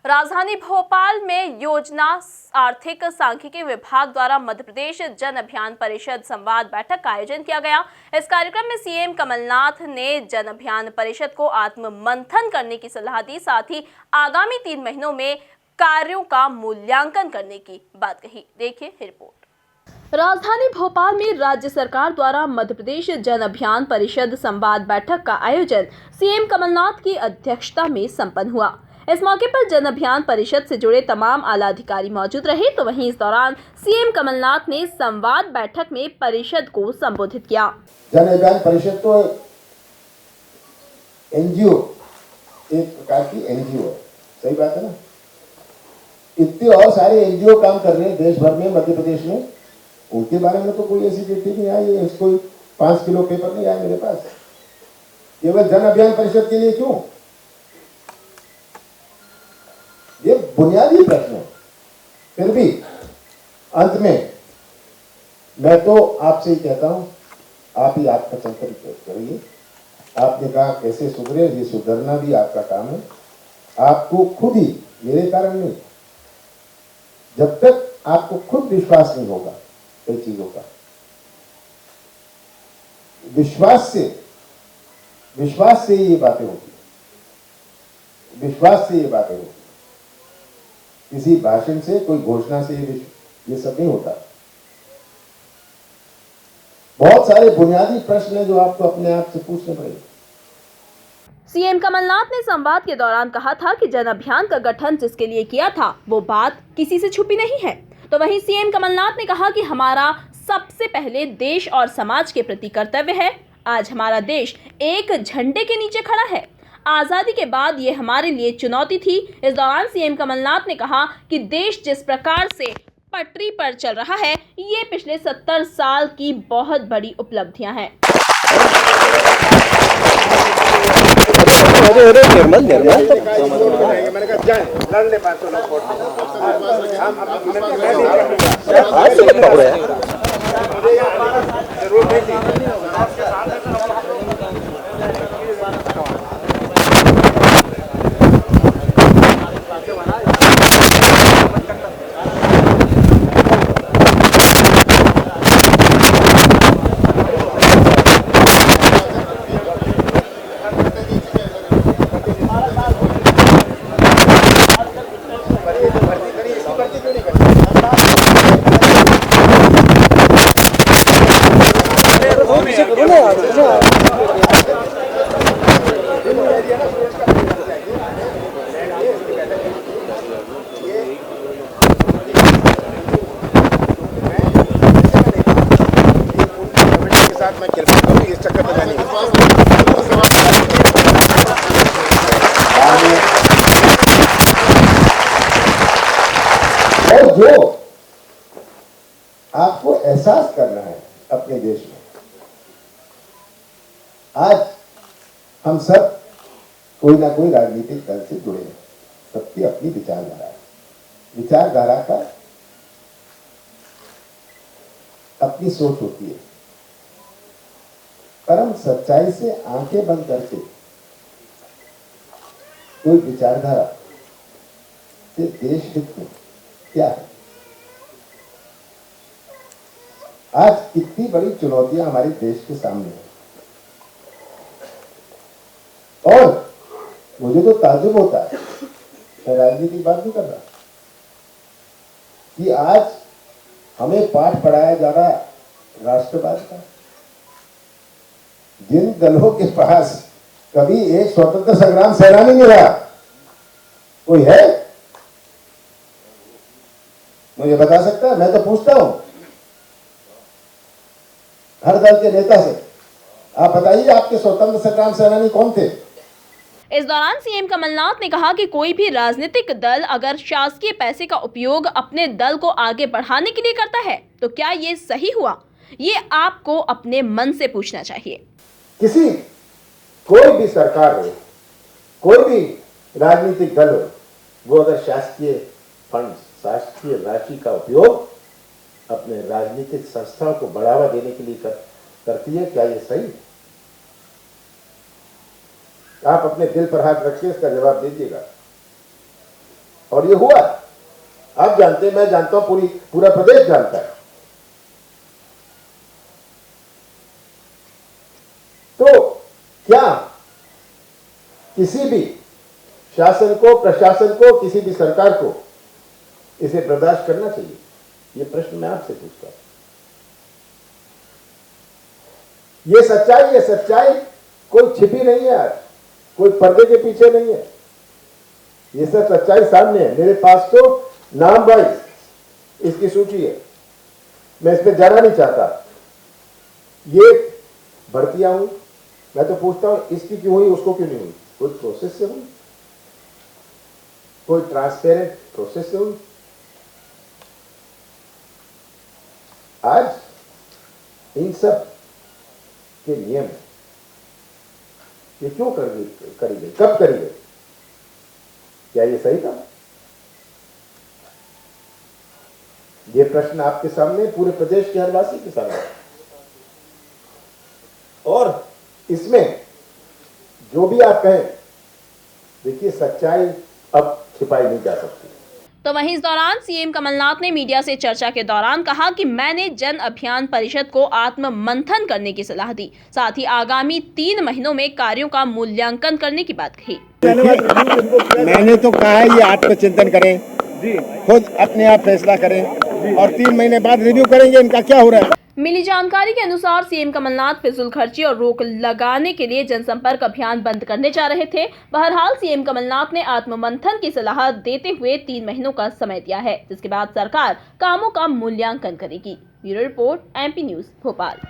राजधानी भोपाल में योजना आर्थिक सांख्यिकी विभाग द्वारा मध्य प्रदेश जन अभियान परिषद संवाद बैठक का आयोजन किया गया। इस कार्यक्रम में सीएम कमलनाथ ने जन अभियान परिषद को आत्म मंथन करने की सलाह दी, साथ ही आगामी 3 महीनों में कार्यों का मूल्यांकन करने की बात कही। देखिए रिपोर्ट। राजधानी भोपाल में राज्य सरकार द्वारा मध्य प्रदेश जन अभियान परिषद संवाद बैठक का आयोजन सीएम कमलनाथ की अध्यक्षता में संपन्न हुआ। इस मौके पर जन अभियान परिषद से जुड़े तमाम आला अधिकारी मौजूद रहे, तो वहीं इस दौरान सीएम कमलनाथ ने संवाद बैठक में परिषद को संबोधित किया। जन अभियान परिषद तो एनजीओ, एक प्रकार की एनजीओ है, सही बात है ना। इतने और सारे एनजीओ काम कर रहे हैं देश भर में, मध्य प्रदेश में, उनके बारे में तो कोई ऐसी चिट्ठी नहीं आई है, कोई 5 किलो पेपर नहीं आया मेरे पास। केवल जन अभियान परिषद के लिए क्यों? ये बुनियादी प्रश्न है। फिर भी अंत में मैं तो आपसे ही कहता हूं, आप ही आत्मचिंतन करिए। आपने कहा कैसे सुधरे, ये सुधरना भी आपका काम है। आपको खुद ही, मेरे कारण नहीं, जब तक आपको खुद विश्वास नहीं होगा कई चीजों का, विश्वास से ये बातें होती है, विश्वास से ये बातें होती है। किसी भाषण से, कोई घोषणा से ये सब नहीं होता। बहुत सारे बुनियादी प्रश्न हैं जो आपको अपने आप से पूछने पड़ेंगे। सीएम कमलनाथ ने संवाद के दौरान कहा था कि जन अभियान का गठन जिसके लिए किया था वो बात किसी से छुपी नहीं है। तो वहीं सीएम कमलनाथ ने कहा कि हमारा सबसे पहले देश और समाज के प्रति कर्तव्य है। आज हमारा देश एक झंडे के नीचे खड़ा है। आजादी के बाद ये हमारे लिए चुनौती थी। इस दौरान सीएम कमलनाथ ने कहा कि देश जिस प्रकार से पटरी पर चल रहा है, ये पिछले 70 साल की बहुत बड़ी उपलब्धियां हैं। मैं खेल पाता हूँ, इस चक्कर में नहीं। और जो आपको एहसास करना है अपने देश में, आज हम सब कोई ना कोई राजनीतिक दल से जुड़े हैं, सबकी अपनी विचारधारा है, विचारधारा का अपनी सोच होती है, पर हम सच्चाई से आंखें बंद करके कोई विचारधारा से देश हित में क्या है, आज कितनी बड़ी चुनौतियां हमारे देश के सामने है। और मुझे तो ताज्जुब होता है, मैं राजनीतिक बात नहीं कर रहा, कि आज हमें पाठ पढ़ाया जा रहा राष्ट्रवाद का। जिन दलों के पास कभी एक स्वतंत्र संग्राम सेनानी नहीं रहा, कोई है मुझे बता सकता है? मैं तो पूछता हूं हर दल के नेता से, आप बताइए आपके स्वतंत्र संग्राम सेनानी कौन थे? इस दौरान सीएम कमलनाथ ने कहा कि कोई भी राजनीतिक दल अगर शासकीय पैसे का उपयोग अपने दल को आगे बढ़ाने के लिए करता है तो क्या ये सही हुआ? ये आपको अपने मन से पूछना चाहिए। कोई भी सरकार हो, कोई भी राजनीतिक दल हो, वो अगर शासकीय फंड, शासकीय राशि का उपयोग अपने राजनीतिक संस्थाओं को बढ़ावा देने के लिए करती है, क्या ये सही? आप अपने दिल पर हाथ रखिए, इसका जवाब दीजिएगा। और ये हुआ। आप जानते हैं, मैं जानता हूं, पूरा प्रदेश जानता है। तो क्या किसी भी शासन को, प्रशासन को, किसी भी सरकार को इसे बर्दाश्त करना चाहिए? ये प्रश्न मैं आपसे पूछता हूं। ये सच्चाई कोई छिपी नहीं है आज, कोई पर्दे के पीछे नहीं है। ये सब सच्चाई सामने है। मेरे पास तो नाम वाइज इसकी सूची है, मैं इस पर जाना नहीं चाहता। ये भर्तियां हुई, मैं तो पूछता हूं इसकी क्यों हुई, उसको क्यों नहीं हुई? कोई प्रोसेस से हुई, कोई ट्रांसपेरेंट प्रोसेस से हुई। आज इन सब के नियम है, ये क्यों करी गई, कब करी गई? क्या ये सही था? ये प्रश्न आपके सामने, पूरे प्रदेश के हर वासी के सामने। और इसमें जो भी आप कहें, देखिए सच्चाई अब छिपाई नहीं जा सकती। तो वहीं इस दौरान सीएम कमलनाथ ने मीडिया से चर्चा के दौरान कहा कि मैंने जन अभियान परिषद को आत्म मंथन करने की सलाह दी, साथ ही आगामी 3 महीनों में कार्यों का मूल्यांकन करने की बात कही। मैंने तो कहा है ये आत्मचिंतन करें, खुद अपने आप फैसला करें और 3 महीने बाद रिव्यू करेंगे इनका क्या हो रहा है। मिली जानकारी के अनुसार सीएम कमलनाथ फिजूल खर्ची और रोक लगाने के लिए जनसंपर्क अभियान बंद करने जा रहे थे। बहरहाल सीएम कमलनाथ ने आत्ममंथन की सलाह देते हुए 3 महीनों का समय दिया है, जिसके बाद सरकार कामों का मूल्यांकन करेगी। Bureau report, MP news, Bhopal.